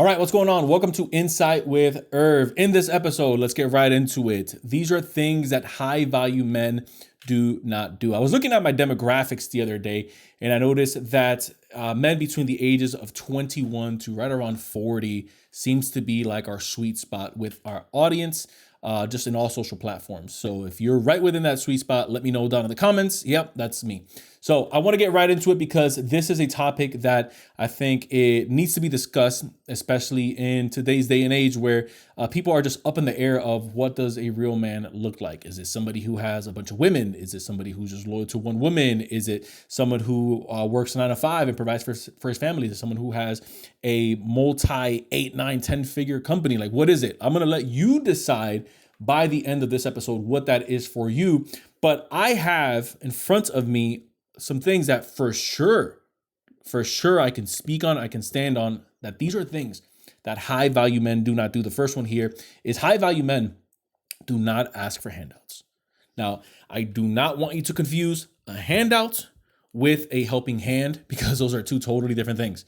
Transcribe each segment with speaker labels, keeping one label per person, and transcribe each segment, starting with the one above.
Speaker 1: All right, what's going on? Welcome to Insight with Irv. In this episode, let's get right into it. These are things that high value men do not do. I was looking at my demographics the other day and I noticed that men between the ages of 21 to right around 40 seems to be like our sweet spot with our audience. Just in all social platforms. So if you're right within that sweet spot, let me know down in the comments. Yep, that's me. So I want to get right into it because this is a topic that I think it needs to be discussed, especially in today's day and age where people are just up in the air of what does a real man look like? Is it somebody who has a bunch of women? Is it somebody who's just loyal to one woman? Is it someone who works 9 to 5 and provides for his family? Is it someone who has a multi 8, 9, 10 figure company? Like, what is it? I'm going to let you decide by the end of this episode what that is for you. But I have in front of me some things that for sure I can speak on, I can stand on, that these are things that high value men do not do. The first one here is high value men do not ask for handouts. Now, I do not want you to confuse a handout with a helping hand because those are two totally different things.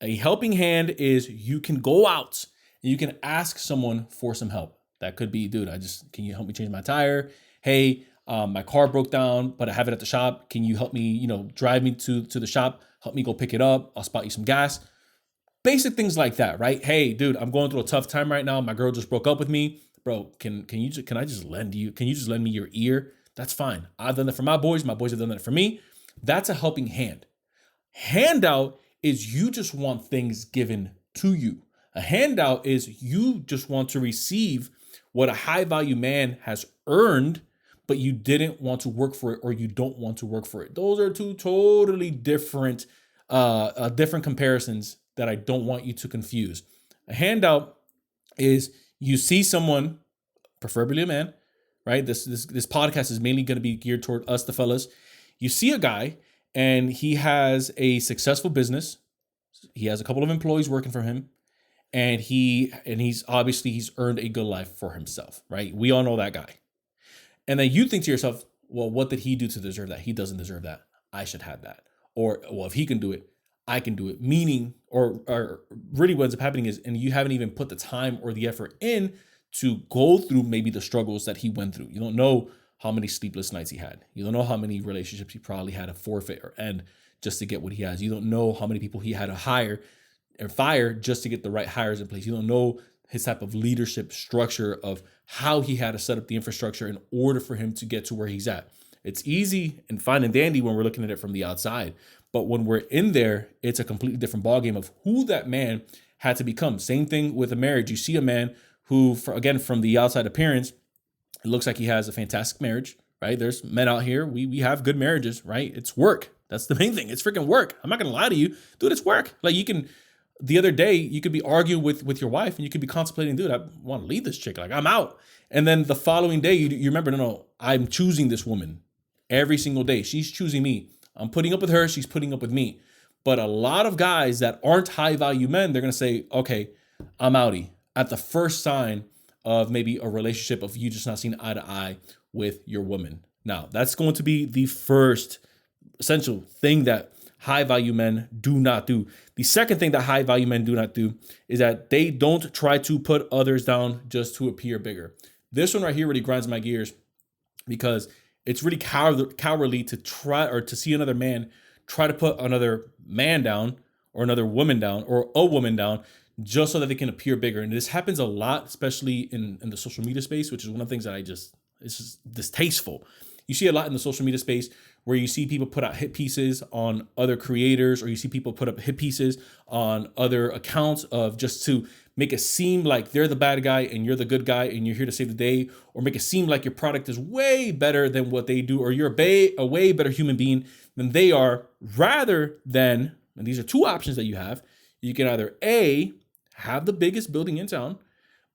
Speaker 1: A helping hand is you can go out and you can ask someone for some help. That could be, dude, can you help me change my tire? Hey, my car broke down, but I have it at the shop. Can you help me, drive me to the shop? Help me go pick it up. I'll spot you some gas. Basic things like that, right? Hey, dude, I'm going through a tough time right now. My girl just broke up with me. Bro, can you just lend me your ear? That's fine. I've done that for my boys. My boys have done that for me. That's a helping hand. Handout is you just want things given to you. A handout is you just want to receive what a high value man has earned, but you didn't want to work for it or you don't want to work for it. Those are two totally different comparisons that I don't want you to confuse. A handout is you see someone, preferably a man, right? This podcast is mainly going to be geared toward us, the fellas. You see a guy and he has a successful business. He has a couple of employees working for him. And he's earned a good life for himself, right? We all know that guy. And then you think to yourself, well, what did he do to deserve that? He doesn't deserve that. I should have that. Or, well, if he can do it, I can do it. Meaning, or really what ends up happening is, and you haven't even put the time or the effort in to go through maybe the struggles that he went through. You don't know how many sleepless nights he had. You don't know how many relationships he probably had to forfeit or end just to get what he has. You don't know how many people he had to hire or fire just to get the right hires in place. You don't know his type of leadership structure of how he had to set up the infrastructure in order for him to get to where he's at. It's easy and fine and dandy when we're looking at it from the outside. But when we're in there, it's a completely different ballgame of who that man had to become. Same thing with a marriage. You see a man who, again, from the outside appearance, it looks like he has a fantastic marriage, right? There's men out here. We have good marriages, right? It's work. That's the main thing. It's freaking work. I'm not going to lie to you. Dude, it's work. Like the other day, you could be arguing with your wife and you could be contemplating, dude, I want to leave this chick. Like, I'm out. And then the following day, you remember, no, I'm choosing this woman every single day. She's choosing me. I'm putting up with her. She's putting up with me. But a lot of guys that aren't high value men, they're going to say, okay, I'm outie at the first sign of maybe a relationship of you just not seeing eye to eye with your woman. Now, that's going to be the first essential thing that high value men do not do. The second thing that high value men do not do is that they don't try to put others down just to appear bigger. This one right here really grinds my gears because it's really cowardly to try or to see another man try to put another man down or another woman down or a woman down just so that they can appear bigger. And this happens a lot, especially in the social media space, which is one of the things that it's just distasteful. You see a lot in the social media space where you see people put out hit pieces on other creators, or you see people put up hit pieces on other accounts of just to make it seem like they're the bad guy and you're the good guy and you're here to save the day, or make it seem like your product is way better than what they do, or you're a way better human being than they are, rather than, and these are two options that you have. You can either A, have the biggest building in town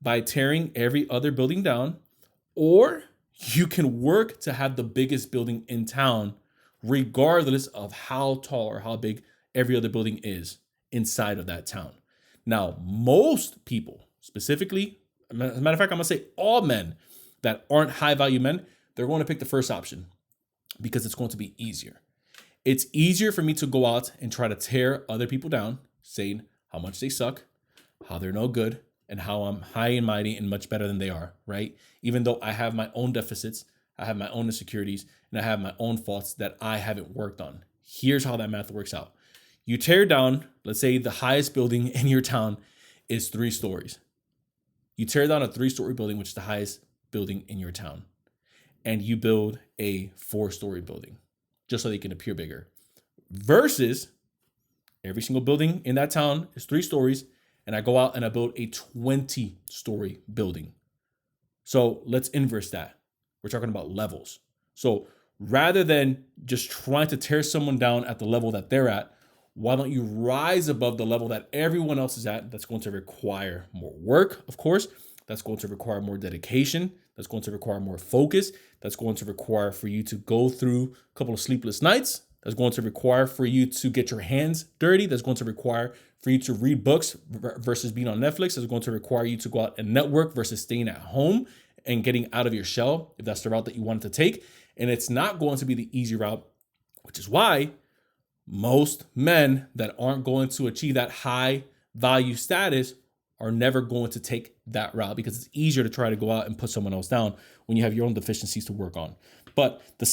Speaker 1: by tearing every other building down, or you can work to have the biggest building in town, regardless of how tall or how big every other building is inside of that town. Now, most people, specifically, as a matter of fact, I'm going to say all men that aren't high value men, they're going to pick the first option because it's going to be easier. It's easier for me to go out and try to tear other people down, saying how much they suck, how they're no good, and how I'm high and mighty and much better than they are, right? Even though I have my own deficits, I have my own insecurities, and I have my own faults that I haven't worked on. Here's how that math works out. You tear down, let's say the highest building in your town is 3 stories. You tear down a 3-story building, which is the highest building in your town, and you build a 4-story building just so they can appear bigger. Versus every single building in that town is 3 stories, and I go out and I build a 20-story building. So let's inverse that. We're talking about levels. So rather than just trying to tear someone down at the level that they're at, why don't you rise above the level that everyone else is at? That's going to require more work, of course. That's going to require more dedication. That's going to require more focus. That's going to require for you to go through a couple of sleepless nights. That's going to require for you to get your hands dirty. That's going to require for you to read books versus being on Netflix. That's going to require you to go out and network versus staying at home and getting out of your shell, if that's the route that you wanted to take. And it's not going to be the easy route, which is why most men that aren't going to achieve that high value status are never going to take that route, because it's easier to try to go out and put someone else down when you have your own deficiencies to work on. But the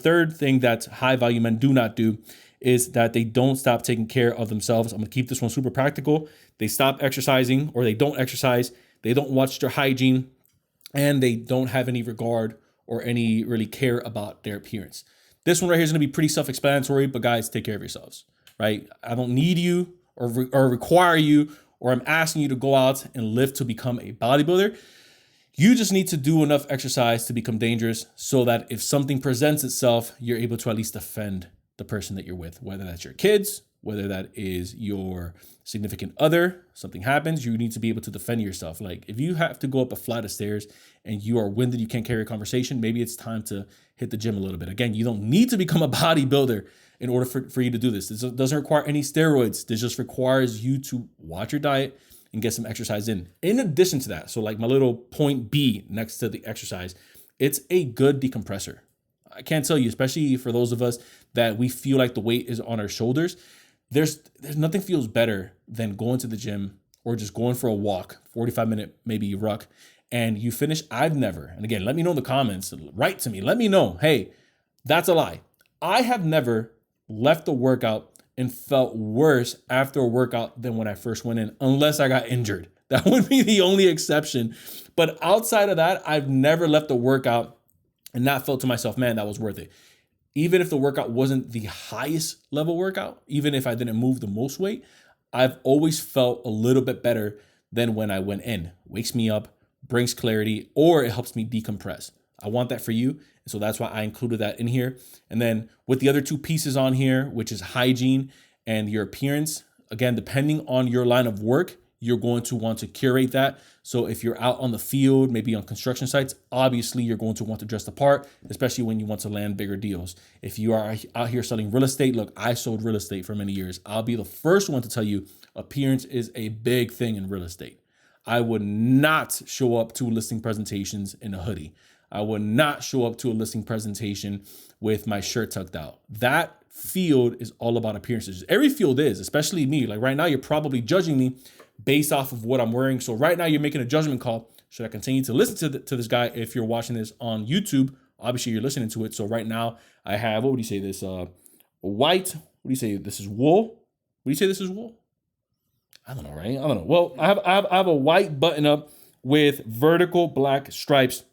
Speaker 1: third thing that high value men do not do is that they don't stop taking care of themselves. I'm gonna keep this one super practical. They stop exercising, or they don't exercise. They don't watch their hygiene, and they don't have any regard or any really care about their appearance. This one right here is going to be pretty self-explanatory, but guys, take care of yourselves, right? I don't need you or require you, or I'm asking you to go out and live to become a bodybuilder. You just need to do enough exercise to become dangerous so that if something presents itself, you're able to at least defend the person that you're with, whether that's your kids, whether that is your significant other, something happens, you need to be able to defend yourself. Like if you have to go up a flight of stairs and you are winded, you can't carry a conversation, maybe it's time to hit the gym a little bit. Again, you don't need to become a bodybuilder in order for you to do this. This doesn't require any steroids. This just requires you to watch your diet and get some exercise in. In addition to that, so like my little point B next to the exercise, it's a good decompressor. I can't tell you, especially for those of us that we feel like the weight is on our shoulders, there's nothing feels better than going to the gym or just going for a walk, 45-minute maybe ruck, and you finish. I've never, and again, let me know in the comments, write to me, let me know, hey, that's a lie. I have never left the workout and felt worse after a workout than when I first went in, unless I got injured. That would be the only exception. But outside of that, I've never left the workout and not felt to myself, man, that was worth it. Even if the workout wasn't the highest level workout, even if I didn't move the most weight, I've always felt a little bit better than when I went in. Wakes me up, brings clarity, or it helps me decompress. I want that for you. And so that's why I included that in here. And then with the other 2 pieces on here, which is hygiene and your appearance, again, depending on your line of work, you're going to want to curate that. So if you're out on the field, maybe on construction sites, obviously you're going to want to dress the part, especially when you want to land bigger deals. If you are out here selling real estate, look, I sold real estate for many years. I'll be the first one to tell you appearance is a big thing in real estate. I would not show up to listing presentations in a hoodie. I would not show up to a listing presentation with my shirt tucked out. That field is all about appearances. Every field is, especially me. Like right now, you're probably judging me based off of what I'm wearing. So right now you're making a judgment call. Should I continue to listen to this guy? If you're watching this on YouTube, obviously you're listening to it. So right now I have, what would you say this? White, what do you say? This is wool. Would you say this is wool? I don't know, right? I don't know. Well, I have a white button up with vertical black stripes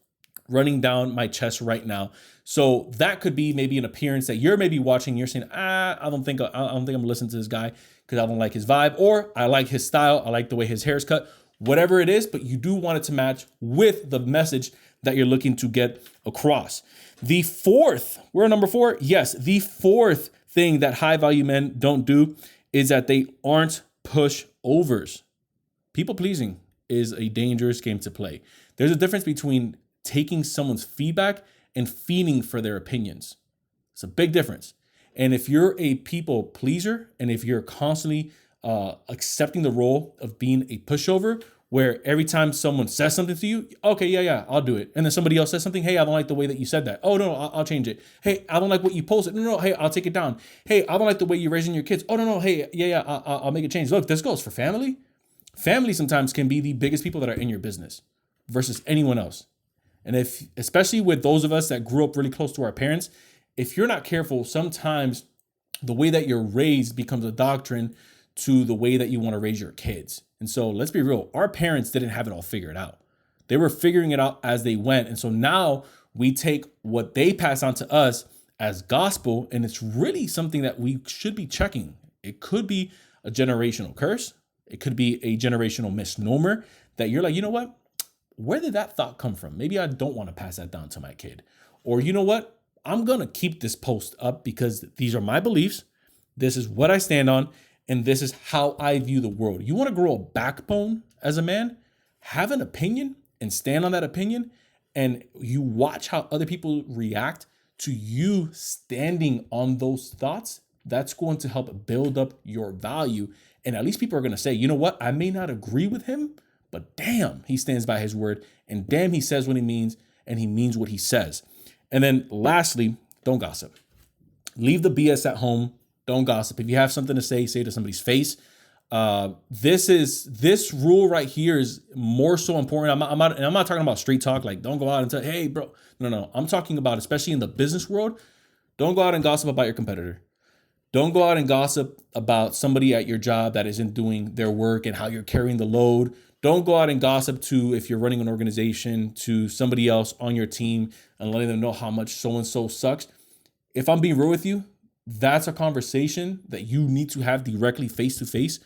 Speaker 1: running down my chest right now. So that could be maybe an appearance that you're maybe watching. You're saying, I don't think I'm gonna listen to this guy because I don't like his vibe, or I like his style. I like the way his hair is cut, whatever it is, but you do want it to match with the message that you're looking to get across. The fourth, we're on number 4. Yes, the fourth thing that high value men don't do is that they aren't pushovers. People pleasing is a dangerous game to play. There's a difference between taking someone's feedback and feeding for their opinions. It's a big difference. And if you're a people pleaser, and if you're constantly accepting the role of being a pushover, where every time someone says something to you, okay, yeah, I'll do it. And then somebody else says something, hey, I don't like the way that you said that. Oh, no, I'll change it. Hey, I don't like what you posted. No, hey, I'll take it down. Hey, I don't like the way you're raising your kids. Oh, no, hey, yeah, I'll make a change. Look, this goes for family. Family sometimes can be the biggest people that are in your business versus anyone else. And if, especially with those of us that grew up really close to our parents, if you're not careful, sometimes the way that you're raised becomes a doctrine to the way that you want to raise your kids. And so let's be real, our parents didn't have it all figured out. They were figuring it out as they went. And so now we take what they pass on to us as gospel, and it's really something that we should be checking. It could be a generational curse. It could be a generational misnomer that you're like, you know what? Where did that thought come from? Maybe I don't want to pass that down to my kid. Or you know what? I'm going to keep this post up because these are my beliefs. This is what I stand on. And this is how I view the world. You want to grow a backbone as a man, have an opinion and stand on that opinion. And you watch how other people react to you standing on those thoughts. That's going to help build up your value. And at least people are going to say, you know what? I may not agree with him, but damn, he stands by his word. And damn, he says what he means and he means what he says. And then lastly, don't gossip. Leave the BS at home. Don't gossip. If you have something to say it to somebody's face. This rule right here is more so important. I'm not talking about street talk. Like, don't go out and tell, hey, bro. No. I'm talking about, especially in the business world, don't go out and gossip about your competitor. Don't go out and gossip about somebody at your job that isn't doing their work and how you're carrying the load. Don't go out and gossip to, if you're running an organization, to somebody else on your team and letting them know how much so-and-so sucks. If I'm being real with you, that's a conversation that you need to have directly face-to-face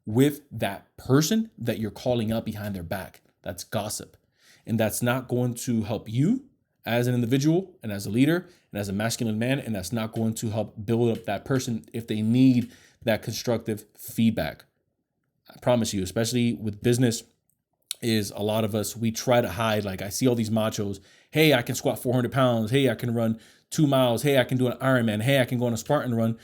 Speaker 1: with that person that you're calling out behind their back. That's gossip. And that's not going to help you as an individual and as a leader and as a masculine man. And that's not going to help build up that person if they need that constructive feedback. I promise you, especially with business, is a lot of us, we try to hide. Like, I see all these machos. Hey, I can squat 400 pounds. Hey, I can run 2 miles. Hey, I can do an Ironman. Hey, I can go on a Spartan run.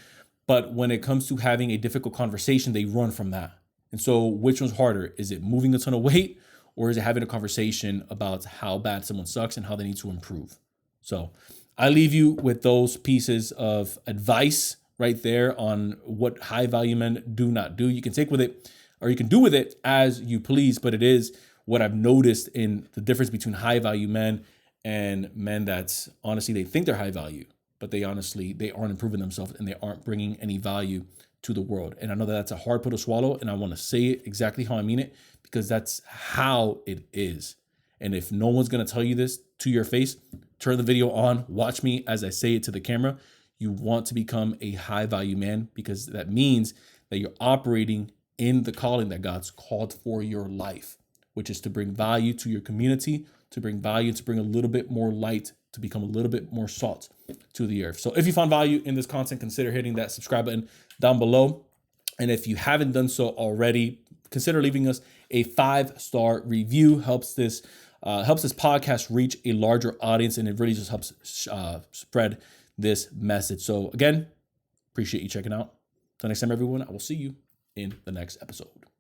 Speaker 1: But when it comes to having a difficult conversation, they run from that. And so which one's harder? Is it moving a ton of weight, or is it having a conversation about how bad someone sucks and how they need to improve? So I leave you with those pieces of advice right there on what high value men do not do. You can take with it, or you can do with it as you please, but it is what I've noticed in the difference between high value men and men that's honestly, they think they're high value, but they aren't improving themselves and they aren't bringing any value to the world. And I know that that's a hard pill to swallow, and I want to say it exactly how I mean it, because that's how it is. And if no one's going to tell you this to your face, turn the video on, watch me as I say it to the camera. You want to become a high value man, because that means that you're operating in the calling that God's called for your life, which is to bring value to your community, to bring value, to bring a little bit more light, to become a little bit more salt to the earth. So if you found value in this content, consider hitting that subscribe button down below. And if you haven't done so already, consider leaving us a 5-star review. Helps this podcast reach a larger audience, and it really just helps spread this message. So again, appreciate you checking out. Till next time, everyone, I will see you in the next episode.